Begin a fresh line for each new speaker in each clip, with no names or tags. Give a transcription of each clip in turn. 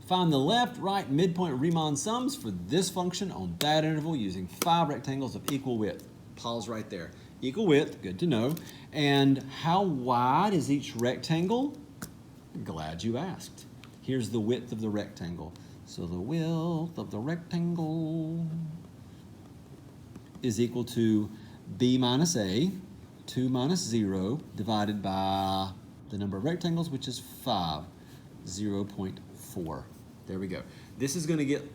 Find the left, right, midpoint Riemann sums for this function on that interval using 5 rectangles of equal width. Pause right there. Equal width, good to know. And how wide is each rectangle? Glad you asked. Here's the width of the rectangle. So the width of the rectangle is equal to b minus a, 2 minus 0, divided by the number of rectangles, which is 5, 0.4. There we go. This is going to get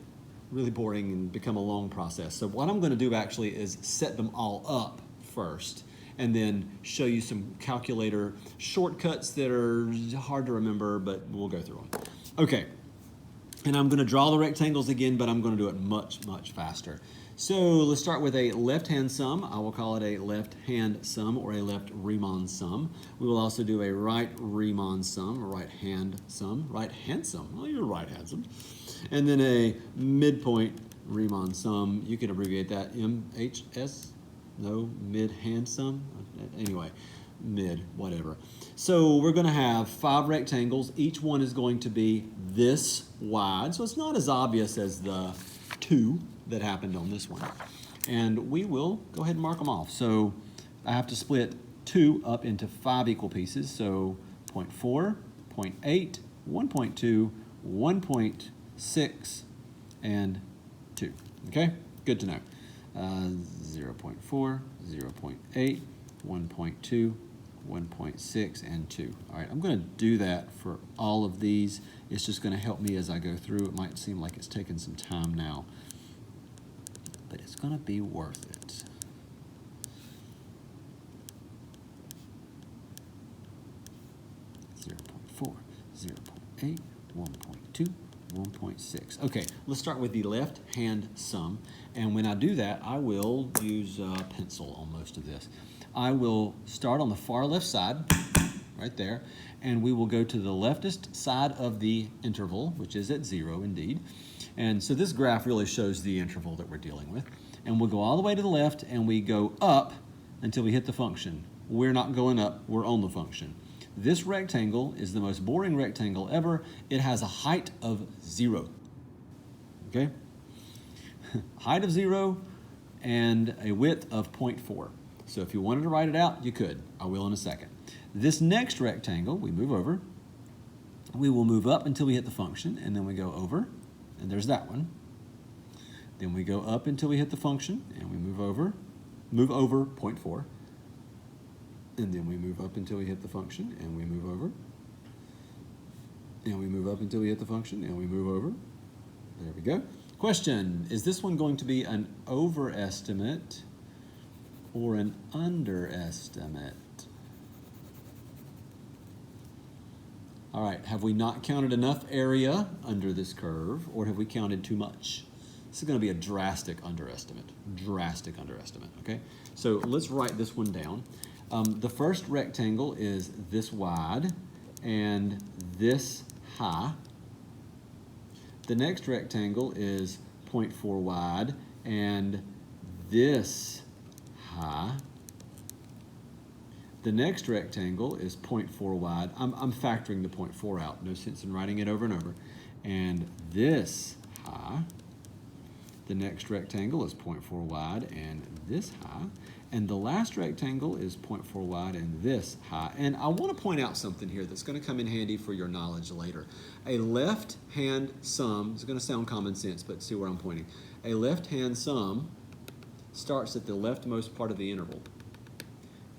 really boring and become a long process. So what I'm going to do actually is set them all up first and then show you some calculator shortcuts that are hard to remember, but we'll go through them. Okay, and I'm going to draw the rectangles again, but I'm going to do it much, much faster. So let's start with a left-hand sum. I will call it a left-hand sum or a left Riemann sum. We will also do a right Riemann sum, a right-hand sum, right-hand sum. Well, you're right-hand sum. And then a midpoint Riemann sum. You can abbreviate that MHS. No, mid-hand sum. Anyway, mid, whatever. So we're going to have 5 rectangles. Each one is going to be this wide. So it's not as obvious as the 2 that happened on this one. And we will go ahead and mark them off. So I have to split 2 up into 5 equal pieces. So 0.4, 0.8, 1.2, 1.6, and 2. Okay, good to know. 0.4, 0.8, 1.2, 1.6, and 2. All right, I'm going to do that for all of these. It's just going to help me as I go through. It might seem like it's taking some time now, but it's going to be worth it. Zero 0.4, 0.8, 1.2, 1.6. Okay, let's start with the left-hand sum. And when I do that, I will use a pencil on most of this. I will start on the far left side, right there, and we will go to the leftist side of the interval, which is at 0 indeed. And so this graph really shows the interval that we're dealing with. And we'll go all the way to the left, and we go up until we hit the function. We're not going up, we're on the function. This rectangle is the most boring rectangle ever. It has a height of 0, okay? Height of 0 and a width of 0.4. So if you wanted to write it out, you could. I will in a second. This next rectangle, we move over. We will move up until we hit the function, and then we go over, and there's that one. Then we go up until we hit the function, and we move over 0.4. And then we move up until we hit the function, and we move over. And we move up until we hit the function, and we move over. There we go. Question, is this one going to be an overestimate or an underestimate? All right, have we not counted enough area under this curve, or have we counted too much? This is going to be a drastic underestimate, okay? So let's write this one down. The first rectangle is this wide and this high. The next rectangle is 0.4 wide and this high. The next rectangle is 0.4 wide. I'm factoring the 0.4 out. No sense in writing it over and over. And this high. The next rectangle is 0.4 wide and this high. And the last rectangle is 0.4 wide and this high. And I want to point out something here that's going to come in handy for your knowledge later. A left-hand sum, it's going to sound common sense, but see where I'm pointing. A left-hand sum starts at the leftmost part of the interval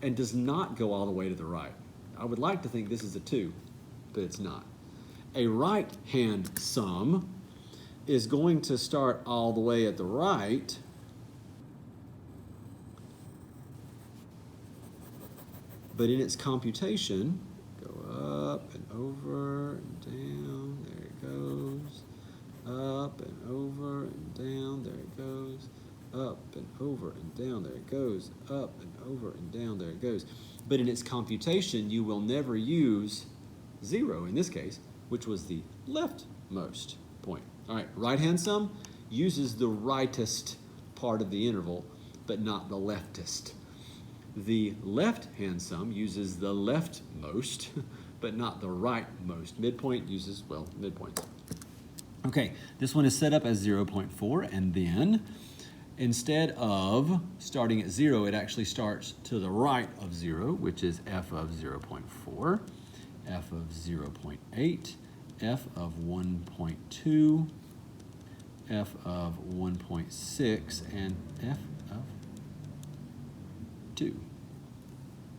and does not go all the way to the right. I would like to think this is a 2, but it's not. A right-hand sum is going to start all the way at the right but in its computation, go up and over and down, there it goes, up and over and down, there it goes, up and over and down, there it goes, up and over and down, there it goes. But in its computation, you will never use 0 in this case, which was the leftmost point. All right, right-hand sum uses the rightest part of the interval, but not the leftist. The left-hand sum uses the leftmost, but not the rightmost. Midpoint uses, well, midpoints. Okay, this one is set up as 0.4, and then instead of starting at 0, it actually starts to the right of 0, which is f of 0.4, f of 0.8, f of 1.2, f of 1.6, and f of 2.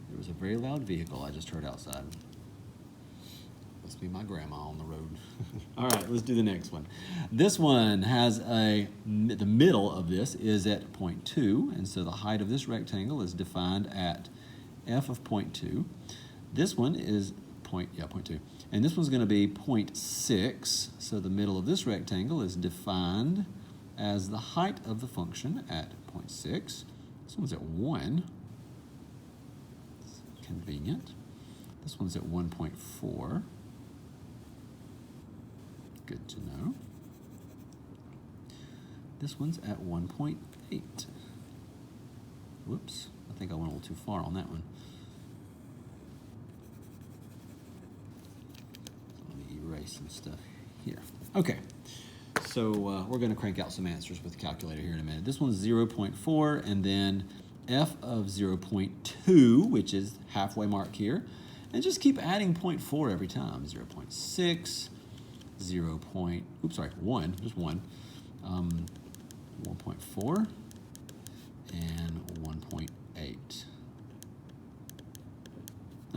There was a very loud vehicle I just heard outside. Must be my grandma on the road. All right, let's do the next one. This one has the middle of this is at 0.2, and so the height of this rectangle is defined at f of 0.2. This one is 0.2. And this one's going to be 0.6, so the middle of this rectangle is defined as the height of the function at 0.6. This one's at 1. It's convenient. This one's at 1.4. Good to know. This one's at 1.8. Whoops, I think I went a little too far on that one. Let me erase some stuff here. Okay, so we're going to crank out some answers with the calculator here in a minute. This one's 0.4, and then f of 0.2, which is halfway mark here. And just keep adding 0.4 every time. 0.6. 1, just 1, 1.4, and 1.8.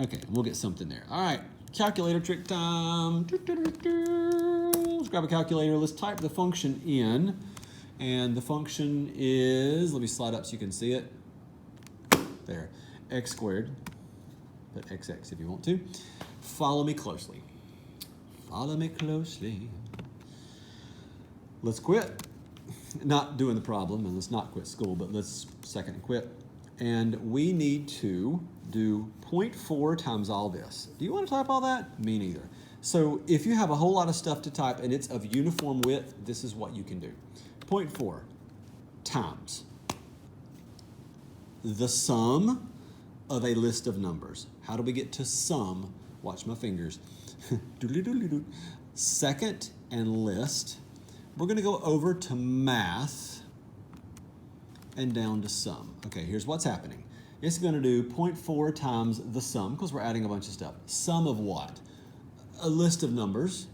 Okay, we'll get something there. All right, calculator trick time. Let's grab a calculator. Let's type the function in, and the function is, let me slide up so you can see it. There, x squared, put xx if you want to. Follow me closely. Follow me closely. Let's quit. Not doing the problem, and let's not quit school, but let's second and quit. And we need to do 0.4 times all this. Do you want to type all that? Me neither. So if you have a whole lot of stuff to type and it's of uniform width, this is what you can do. 0.4 times the sum of a list of numbers. How do we get to sum? Watch my fingers. Second and list. We're going to go over to math and down to sum. Okay, here's what's happening. It's going to do 0.4 times the sum, because we're adding a bunch of stuff. Sum of what? A list of numbers,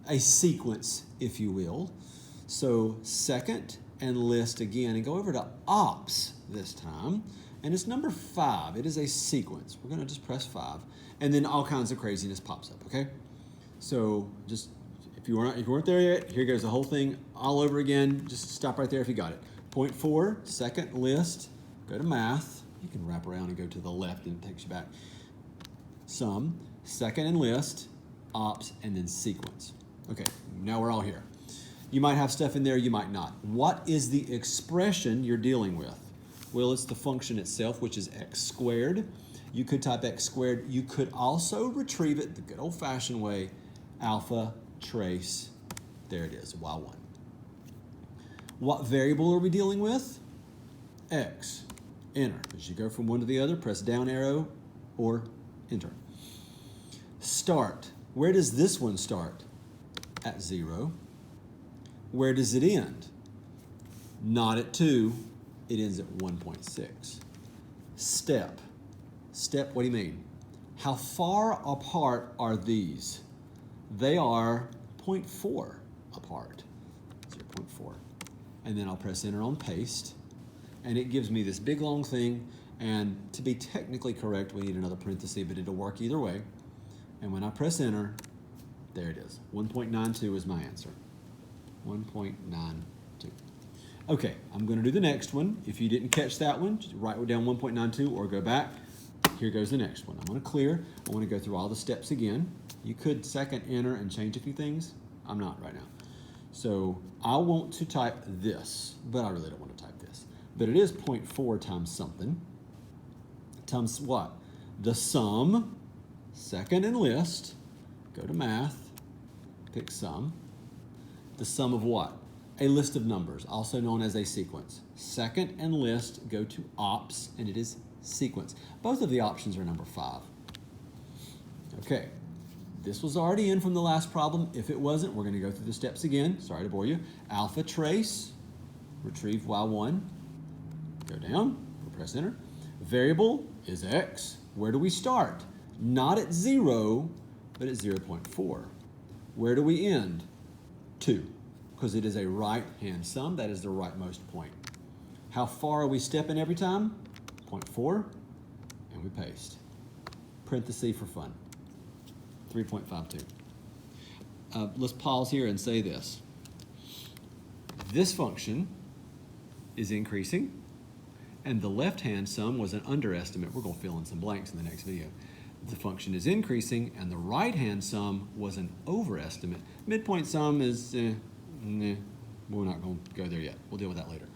a sequence, if you will. So second and list again, and go over to ops this time. And it's number 5. It is a sequence. We're going to just press 5. And then all kinds of craziness pops up, okay? So just, if you weren't there yet, here goes the whole thing all over again. Just stop right there if you got it. 0.4, second list, go to math. You can wrap around and go to the left and it takes you back. Sum, second and list, ops, and then sequence. Okay, now we're all here. You might have stuff in there, you might not. What is the expression you're dealing with? Well, it's the function itself, which is x squared. You could type x squared. You could also retrieve it the good old-fashioned way, alpha trace. There it is, y1. What variable are we dealing with? X. Enter. As you go from one to the other, press down arrow or enter. Start. Where does this one start? At 0. Where does it end? Not at 2. It ends at 1.6. Step. Step, what do you mean? How far apart are these? They are 0.4 apart. 0.4. And then I'll press enter on paste. And it gives me this big long thing. And to be technically correct, we need another parenthesis, but it'll work either way. And when I press enter, there it is. 1.92 is my answer. 1.92. Okay, I'm going to do the next one. If you didn't catch that one, just write down 1.92 or go back. Here goes the next one. I'm going to clear. I want to go through all the steps again. You could second enter and change a few things. I'm not right now. So I want to type this, but I really don't want to type this. But it is 0.4 times something. Times what? The sum, second and list. Go to math, pick sum. The sum of what? A list of numbers, also known as a sequence. Second and list, go to ops, and it is sequence. Both of the options are number 5. Okay, This was already in from the last problem. If it wasn't, we're going to go through the steps again. Sorry to bore you. Alpha trace, retrieve y1, go down, we'll press enter. Variable is x. Where do we start? Not at 0, but at 0.4. Where do we end? 2, because it is a right-hand sum. That is the rightmost point. How far are we stepping every time? 0.4, and we paste. Parenthesis for fun. 3.52. Let's pause here and say this. This function is increasing, and the left-hand sum was an underestimate. We're going to fill in some blanks in the next video. The function is increasing, and the right-hand sum was an overestimate. Midpoint sum is, we're not going to go there yet. We'll deal with that later.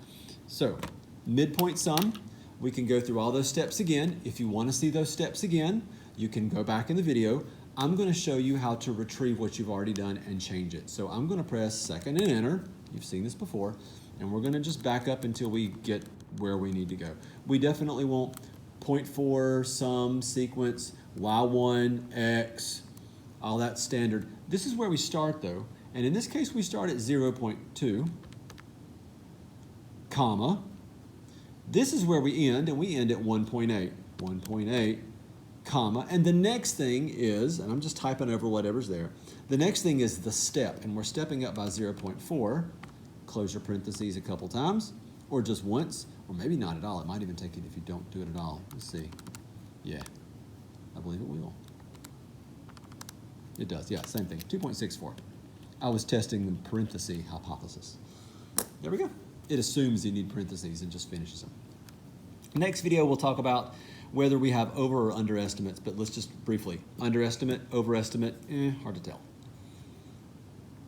So, midpoint sum, we can go through all those steps again. If you want to see those steps again, you can go back in the video. I'm going to show you how to retrieve what you've already done and change it. So I'm going to press second and enter. You've seen this before. And we're going to just back up until we get where we need to go. We definitely want 0.4 sum sequence, y1, x, all that standard. This is where we start though. And in this case, we start at 0.2, comma. This is where we end, and we end at 1.8. 1.8, comma. And the next thing is, and I'm just typing over whatever's there, the next thing is the step, and we're stepping up by 0.4. Close your parentheses a couple times, or just once, or maybe not at all. It might even take it if you don't do it at all. Let's see. Yeah, I believe it will. It does, yeah, same thing, 2.64. I was testing the parenthesis hypothesis. There we go. It assumes you need parentheses and just finishes them. Next video, we'll talk about whether we have over or underestimates, but let's just briefly. Underestimate, overestimate, hard to tell.